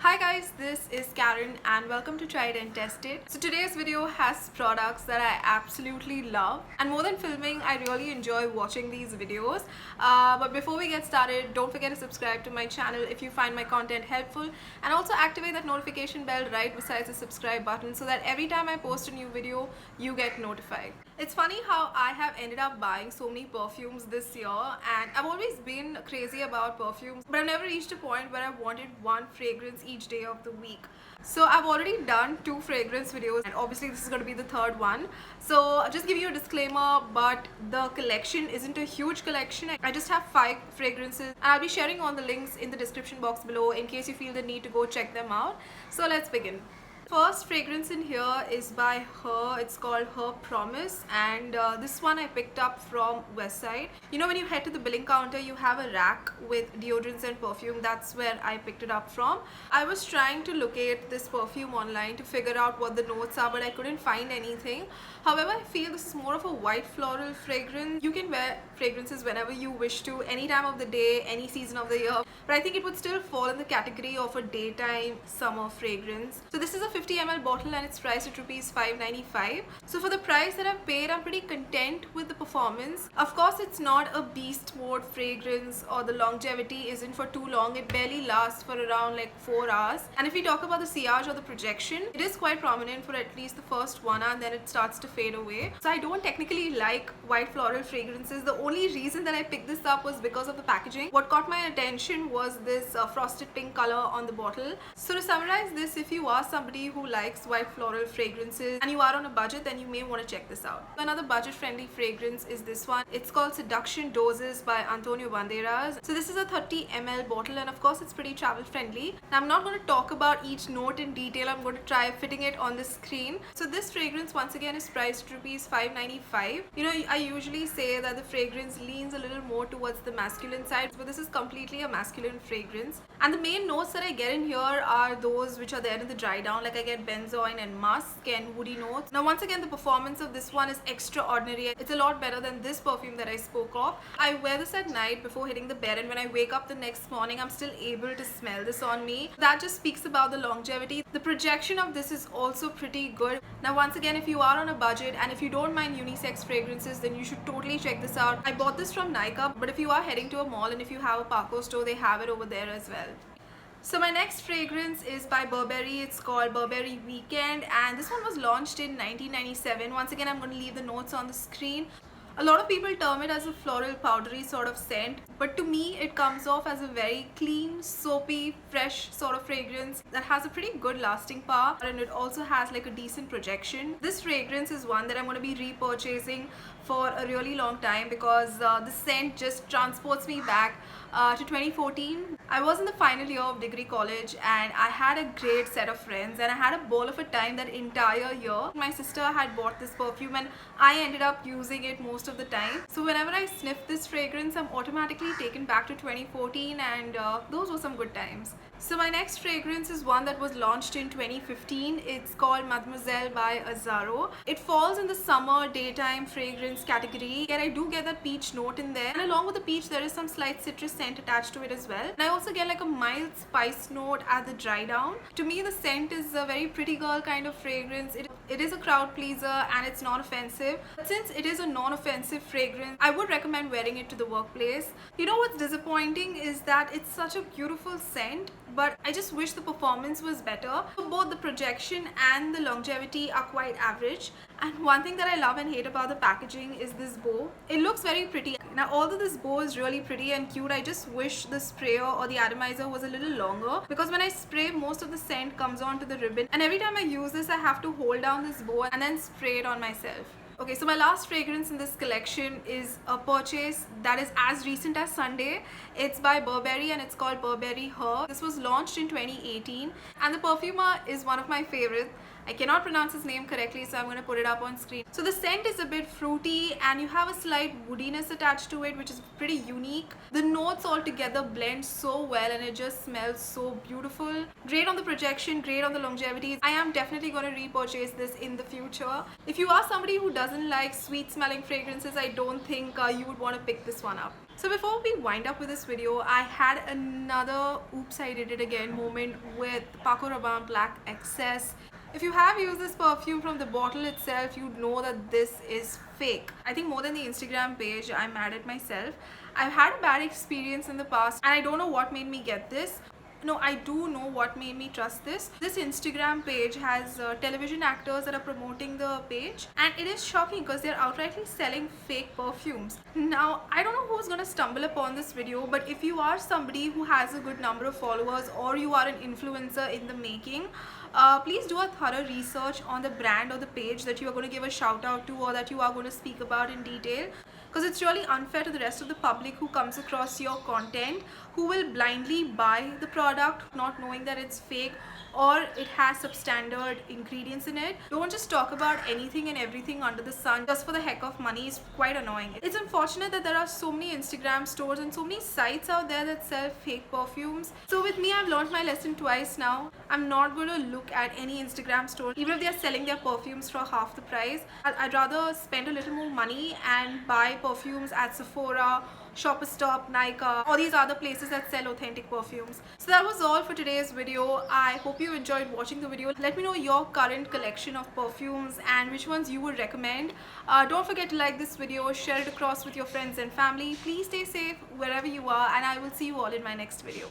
Hi guys, this is Karen and welcome to Tried and Tested. So today's video has products that I absolutely love, and more than filming, I really enjoy watching these videos. But before we get started, don't forget to subscribe to my channel if you find my content helpful, and also activate that notification bell right beside the subscribe button so that every time I post a new video, you get notified. It's funny how I have ended up buying so many perfumes this year, and I've always been crazy about perfumes, but I've never reached a point where I wanted one fragrance each day of the week. So I've already done 2 fragrance videos, and obviously this is going to be the third one. So I'll just give you a disclaimer, but the collection isn't a huge collection. I just have 5 fragrances, and I'll be sharing all the links in the description box below in case you feel the need to go check them out. So let's begin. First fragrance in here is by Her. It's called Her Promise, and this one I picked up from Westside. You know, when you head to the billing counter, you have a rack with deodorants and perfume. That's where I picked it up from. I was trying to locate this perfume online to figure out what the notes are, but I couldn't find anything. However, I feel this is more of a white floral fragrance. You can wear fragrances whenever you wish to, any time of the day, any season of the year, but I think it would still fall in the category of a daytime summer fragrance. So this is a 50 ml bottle and it's priced at rupees 595. So for the price that I've paid, I'm pretty content with the performance. Of course, it's not a beast mode fragrance, or the longevity isn't for too long. It barely lasts for around like 4 hours. And if we talk about the sillage or the projection, it is quite prominent for at least the first 1 hour, and then it starts to fade away. So I don't technically like white floral fragrances. The only reason that I picked this up was because of the packaging. What caught my attention was this frosted pink color on the bottle. So to summarize this, if you are somebody who likes white floral fragrances and you are on a budget, then you may want to check this out. Another budget friendly fragrance is this one. It's called Seduction Doses by Banderas. So this is a 30 ml bottle, and of course it's pretty travel friendly. Now I'm not going to talk about each note in detail. I'm going to try fitting it on the screen. So this fragrance once again is priced rupees 595. You know, I usually say that the fragrance leans a little more towards the masculine side, but this is completely a masculine fragrance. And the main notes that I get in here are those which are there in the dry down. Like I get benzoin and musk and woody notes. Now once again, the performance of this one is extraordinary. It's a lot better than this perfume that I spoke of. I wear this at night before hitting the bed, and when I wake up the next morning, I'm still able to smell this on me. That just speaks about the longevity. The projection of this is also pretty good. Now once again, if you are on a budget and if you don't mind unisex fragrances, then you should totally check this out. I bought this from Nykaa, but if you are heading to a mall and if you have a Parco store, they have it over there as well. So my next fragrance is by Burberry. It's called Burberry Weekend, and this one was launched in 1997. Once again, I'm going to leave the notes on the screen. A lot of people term it as a floral powdery sort of scent, but to me it comes off as a very clean, soapy, fresh sort of fragrance that has a pretty good lasting power, and it also has like a decent projection. This fragrance is one that I'm going to be repurchasing for a really long time because the scent just transports me back to 2014. I was in the final year of degree college, and I had a great set of friends, and I had a ball of a time that entire year. My sister had bought this perfume and I ended up using it most of the time. So whenever I sniff this fragrance, I'm automatically taken back to 2014, and those were some good times. So my next fragrance is one that was launched in 2015. It's called Mademoiselle by Azzaro. It falls in the summer daytime fragrance category, and I do get that peach note in there, and along with the peach there is some slight citrus scent attached to it as well. And I also get like a mild spice note at the dry down. To me, the scent is a very pretty girl kind of fragrance. It is a crowd pleaser and it's not offensive. But since it is a non-offensive fragrance, I would recommend wearing it to the workplace. You know what's disappointing is that it's such a beautiful scent, but I just wish the performance was better. Both the projection and the longevity are quite average. And one thing that I love and hate about the packaging is this bow. It looks very pretty. Now although this bow is really pretty and cute, I just wish the sprayer or the atomizer was a little longer, because when I spray, most of the scent comes onto the ribbon, and every time I use this I have to hold down this bow and then spray it on myself. Okay, so my last fragrance in this collection is a purchase that is as recent as Sunday. It's by Burberry and it's called Burberry Her. This was launched in 2018, and the perfumer is one of my favorites. I cannot pronounce his name correctly, so I'm going to put it up on screen. So the scent is a bit fruity and you have a slight woodiness attached to it, which is pretty unique. The notes all together blend so well and it just smells so beautiful. Great on the projection, great on the longevity. I am definitely going to repurchase this in the future. If you are somebody who doesn't like sweet smelling fragrances, I don't think you would want to pick this one up. So before we wind up with this video, I had another oops I did it again moment with Paco Rabanne Black Excess. If you have used this perfume from the bottle itself, you'd know that this is fake. I think more than the Instagram page, I'm mad at myself. I've had a bad experience in the past and I don't know what made me get this. No, I do know what made me trust this. This Instagram page has television actors that are promoting the page, and it is shocking because they're outrightly selling fake perfumes. Now, I don't know who's gonna stumble upon this video, but if you are somebody who has a good number of followers or you are an influencer in the making, please do a thorough research on the brand or the page that you are going to give a shout out to or that you are going to speak about in detail, because it's really unfair to the rest of the public who comes across your content, who will blindly buy the product not knowing that it's fake or it has substandard ingredients in it. Don't just talk about anything and everything under the sun just for the heck of money. It's quite annoying. It's unfortunate that there are so many Instagram stores and so many sites out there that sell fake perfumes. So with me, I've learned my lesson twice now. I'm not going to look at any Instagram store even if they're selling their perfumes for half the price. I'd rather spend a little more money and buy perfumes at Sephora, Shopper Stop, nykaa, or these other places that sell authentic perfumes. So that was all for today's video. I hope you enjoyed watching the video. Let me know your current collection of perfumes and which ones you would recommend. Don't forget to like this video, share it across with your friends and family. Please stay safe wherever you are, and I will see you all in my next video.